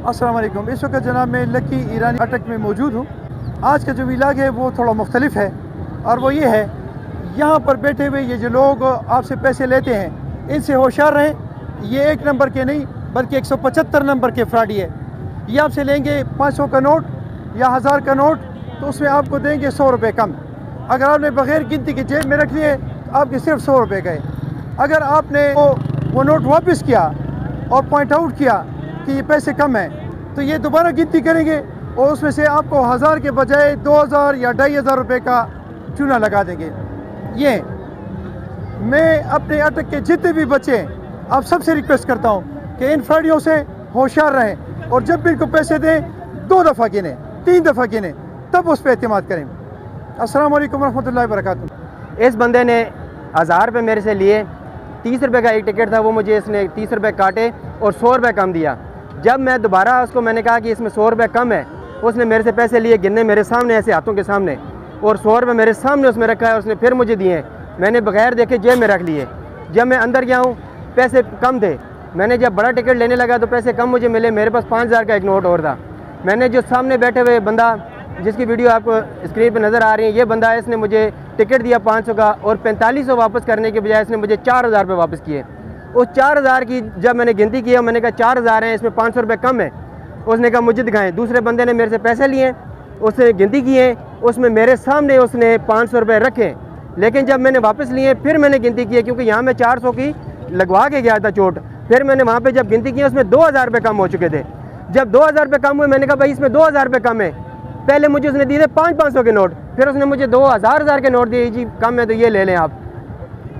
अस्सलाम वालेकुम। इस वक्त जनाब मैं लकी ईरानी अटक में मौजूद हूँ। आज का जो इलाका है वो थोड़ा मुख्तलिफ है और वो ये है, यहाँ पर बैठे हुए ये जो लोग आपसे पैसे लेते हैं इनसे होशियार रहें। ये 1 नंबर के नहीं बल्कि 175 नंबर के फ्रॉडी है। ये आपसे लेंगे 500 का नोट या 1000 का नोट, तो उसमें आपको देंगे 100 रुपये कम। अगर आपने बग़ैर गिनती के जेब में रख लिए तो आपके सिर्फ 100 रुपये गए। अगर आपने वो नोट वापस किया और पॉइंट आउट किया कि ये पैसे कम हैं, तो ये दोबारा गिनती करेंगे और उसमें से आपको 1000 के बजाय 2000 या 2500 रुपये का चूना लगा देंगे। ये मैं अपने अटक के जितने भी बच्चे हैं आप सबसे रिक्वेस्ट करता हूँ कि इन फ्रॉडियों से होशियार रहें और जब भी इनको पैसे दें 2 दफ़ा गिने, 3 दफ़ा गिने, तब उस पर एतमाद करें। अस्सलाम वालेकुम रहमतुल्लाहि व बरकातुहू। इस बंदे ने 1000 रुपये मेरे से लिए, 30 रुपये का एक टिकट था, वो मुझे इसने 30 रुपये काटे और 100 रुपये कम दिया। जब मैं दोबारा उसको मैंने कहा कि इसमें 100 रुपये कम है, उसने मेरे से पैसे लिए गिनने मेरे सामने, ऐसे हाथों के सामने, और 100 रुपये मेरे सामने उसमें रखा है। उसने फिर मुझे दिए, मैंने बगैर देखे जेब में रख लिए। जब मैं अंदर गया हूँ पैसे कम थे। मैंने जब बड़ा टिकट लेने लगा तो पैसे कम मुझे मिले। मेरे पास 5000 का एक नोट और था। मैंने जो सामने बैठे हुए बंदा जिसकी वीडियो आपको स्क्रीन पर नज़र आ रही है, ये बंदा है, इसने मुझे टिकट दिया 500 का और 4500 वापस करने के बजाय इसने मुझे 4000 रुपये वापस किए। उस 4000 की जब मैंने गिनती की, मैंने कहा 4000 हैं, इसमें 500 रुपये कम है। उसने कहा मुझे दिखाएं। दूसरे बंदे ने मेरे से पैसे लिए, उसने गिनती की है, उसमें मेरे सामने उसने 500 रुपये रखे। लेकिन जब मैंने वापस लिए फिर मैंने गिनती की है, क्योंकि यहाँ मैं 400 की लगवा के गया था चोट। फिर मैंने वहाँ पे जब गिनती की उसमें 2000 रुपये कम हो चुके थे। जब 2000 रुपये कम हुए मैंने कहा भाई इसमें 2000 रुपये कम है। पहले मुझे उसने दिए थे 500 के नोट, फिर उसने मुझे 2000 के नोट दिए, जी कम है तो ये ले लें आप।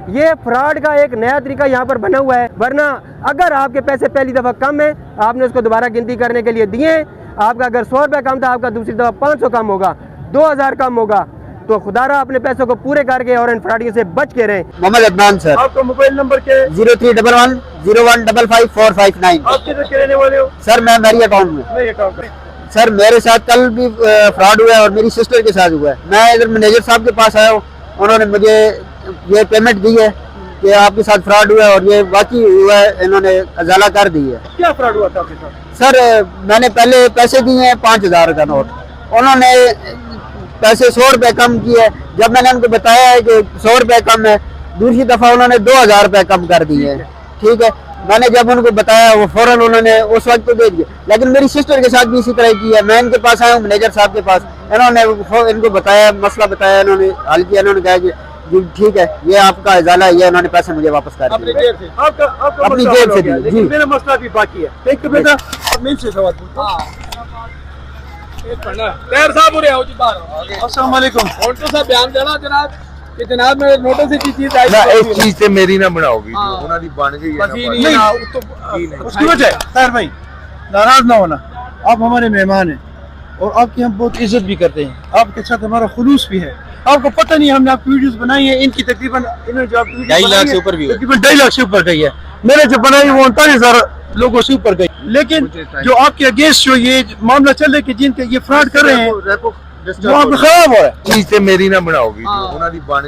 ये फ्रॉड का एक नया तरीका यहाँ पर बना हुआ है। वरना अगर आपके पैसे पहली दफ़ा कम है, आपने उसको दोबारा गिनती करने के लिए दिए, आपका अगर 100 रुपये कम था, आपका दूसरी दफ़ा 500 कम होगा, 2000 कम होगा। तो खुदारा अपने पैसों को पूरे करके और इन फ्रॉडियों से बच के रहें। मोहम्मद अदनान सर। आपका मोबाइल नंबर क्या है? 031101555459। आप किधर के रहने वाले हो? सर मैं मेरी अकाउंट में। सर मेरे साथ कल भी फ्रॉड हुआ है और मेरी सिस्टर के साथ हुआ है। मैं इधर मैनेजर साहब के पास आया हूँ, उन्होंने मुझे ये पेमेंट दी है कि आपके साथ फ्रॉड हुआ है और ये वाकई हुआ है, इन्होंने अजाला कर दी है। क्या फ्रॉड हुआ था आपके साथ? सर मैंने पहले पैसे दिए हैं 5000 का नोट, उन्होंने पैसे 100 रुपये कम किए। जब मैंने उनको बताया है कि 100 रुपये कम है, दूसरी दफ़ा उन्होंने 2000 रुपये कम कर दिए हैं। ठीक है, मैंने जब उनको बताया वो फौरन उन्होंने उस वक्त तो दे दिए। लेकिन मेरी सिस्टर के साथ भी इसी तरह की है। मैं इनके पास आया हूँ मैनेजर साहब के पास, इन्होंने इनको बताया, मसला बताया, इन्होंने हल किया। इन्होंने कहा कि जी ठीक है, ये आपका इजाला है, ये उन्होंने पैसे मुझे वापस कर दिए अपनी जेब से दिए। जी मेरा मसला भी बाकी है। थैंक यू बेटा। अब मैं इनसे सवाल पूछता हूं। अस्सलाम वालेकुम। तो साहब बयान देना जनाब कि जनाब मैं नोटिस की चीज आई ना इस चीज से मेरी ना बनाओ वीडियो, उन्हों दी बन गई है ना। उसकी वजह खैर भाई नाराज ना होना, आप हमारे मेहमान हैं और आपकी हम बहुत इज्जत भी करते हैं, आपके साथ हमारा खुलूस भी है। आपको पता नहीं हमने आपकी वीडियोस बनाई है, इनकी तकरीबन 2.5 लाख से ऊपर भी, तकरीबन 2.5 लाख से ऊपर गई है। मैंने जो बनाई वो 39,000 लोगों से ऊपर गई। लेकिन जो आपके अगेंस्ट जो ये मामला चल रहा है कि जिनके ये फ्रॉड कर रहे हैं, वो आपको खराब हो रहा है। चीज से मेरी ना बनाओ वीडियो, उन्हों दी बन